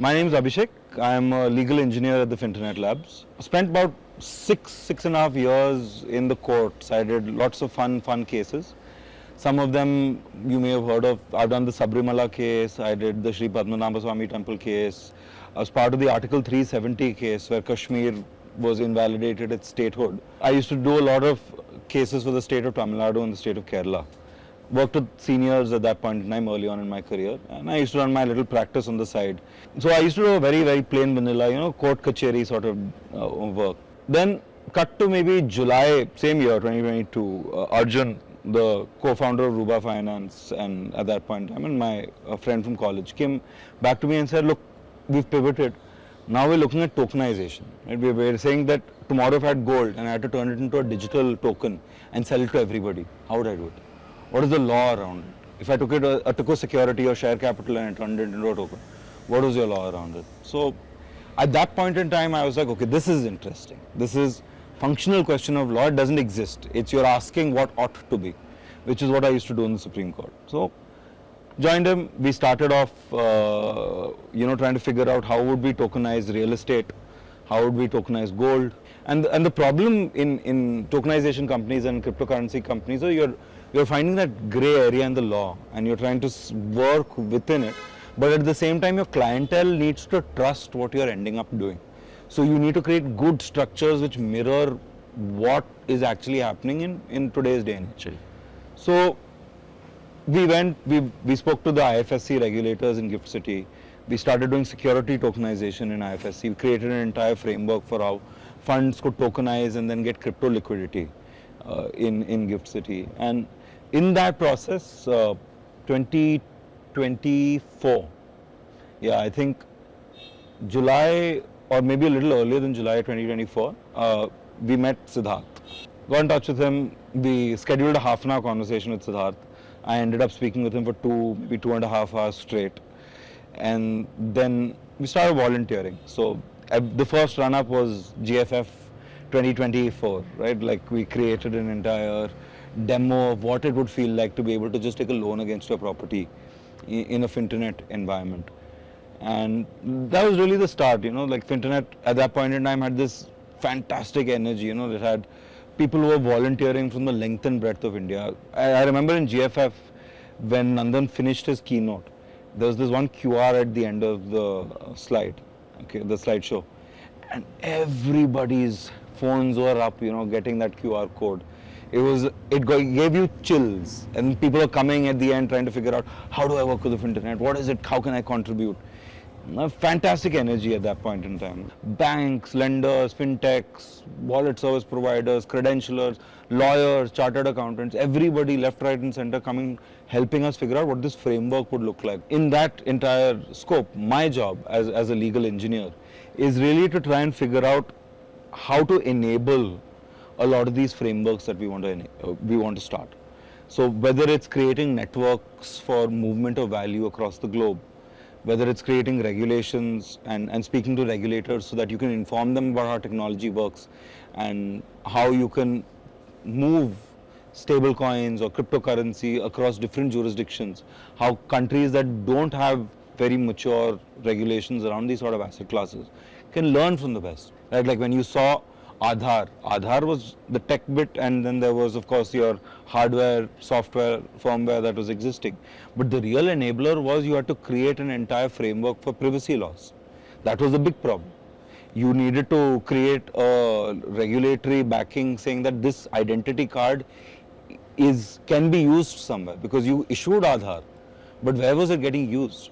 My name is Abhishek. I am a legal engineer at the Finternet Labs. I spent about six and a half years in the courts. I did lots of fun cases. Some of them you may have heard of. I've done the Sabrimala case. I did the Sri Padmanabha Swami temple case. I was part of the Article 370 case where Kashmir was invalidated its statehood. I used to do a lot of cases for the state of Tamil Nadu and the state of Kerala. Worked with seniors at that point in time early on in my career, and I used to run my little practice on the side. So I used to do a very plain vanilla, court kacheri sort of work. Then cut to maybe July, same year, 2022, Arjun, the co-founder of Ruba Finance, and at that point in time, and my friend from college came back to me and said, look, we've pivoted. Now we're looking at tokenization. Right? We're saying that tomorrow if I had gold and I had to turn it into a digital token and sell it to everybody, how would I do it? What is the law around it? If I took a security or share capital and I turned it into a token, what is your law around it? So at that point in time, I was like, okay, this is interesting. This is functional question of law. It doesn't exist. It's you're asking what ought to be, which is what I used to do in the Supreme Court. So joined him. We started off, trying to figure out how would we tokenize real estate, how would we tokenize gold, and the problem in tokenization companies and cryptocurrency companies is you're finding that gray area in the law and you're trying to work within it, but at the same time your clientele needs to trust what you're ending up doing. So you need to create good structures which mirror what is actually happening in today's day and age. So we spoke to the IFSCA regulators in Gift City. We started doing security tokenization in IFSC. We created an entire framework for how funds could tokenize and then get crypto liquidity in Gift City. And in that process, 2024, I think July or maybe a little earlier than July 2024, we met Siddharth. Got in touch with him. We scheduled a half-an-hour conversation with Siddharth. I ended up speaking with him for maybe 2.5 hours straight. And then we started volunteering. So the first run-up was GFF 2024, right? Like we created an entire demo of what it would feel like to be able to just take a loan against your property in a Finternet environment. And that was really the start, like Finternet at that point in time had this fantastic energy, it had people who were volunteering from the length and breadth of India. I remember in GFF when Nandan finished his keynote, there was this one QR at the end of the slide, the slideshow, and everybody's phones were up, getting that QR code. It gave you chills, and people are coming at the end trying to figure out, how do I work with the Finternet? What is it? How can I contribute? Fantastic energy at that point in time. Banks, lenders, fintechs, wallet service providers, credentialers, lawyers, chartered accountants, everybody left, right and center coming, helping us figure out what this framework would look like. In that entire scope, my job as a legal engineer is really to try and figure out how to enable a lot of these frameworks that we want to start. So whether it's creating networks for movement of value across the globe, whether it's creating regulations and speaking to regulators so that you can inform them about how technology works and how you can move stable coins or cryptocurrency across different jurisdictions, how countries that don't have very mature regulations around these sort of asset classes can learn from the best. Right? Like when you saw Aadhaar. Aadhaar was the tech bit, and then there was, of course, your hardware, software, firmware that was existing. But the real enabler was you had to create an entire framework for privacy laws. That was the big problem. You needed to create a regulatory backing saying that this identity card can be used somewhere, because you issued Aadhaar, but where was it getting used?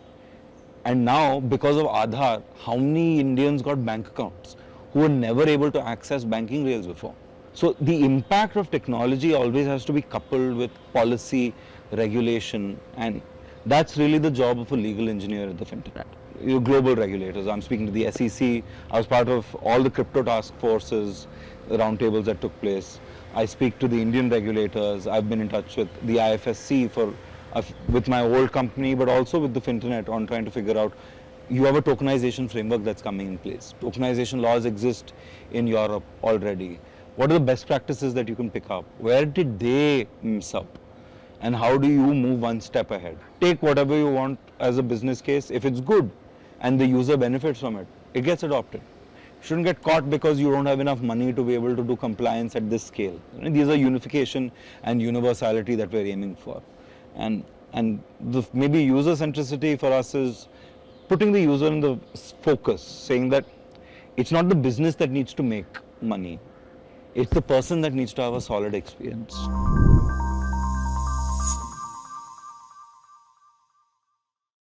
And now, because of Aadhaar, how many Indians got bank accounts who were never able to access banking rails before? So the impact of technology always has to be coupled with policy, regulation, and that's really the job of a legal engineer at the Finternet. Global regulators. I'm speaking to the SEC. I was part of all the crypto task forces, the roundtables that took place. I speak to the Indian regulators. I've been in touch with the IFSC with my old company, but also with the Finternet on trying to figure out, you have a tokenization framework that's coming in place. Tokenization laws exist in Europe already. What are the best practices that you can pick up? Where did they mess up? And how do you move one step ahead? Take whatever you want as a business case. If it's good, and the user benefits from it, it gets adopted. You shouldn't get caught because you don't have enough money to be able to do compliance at this scale. These are unification and universality that we're aiming for. And maybe user centricity for us is putting the user in the focus, saying that it's not the business that needs to make money, it's the person that needs to have a solid experience.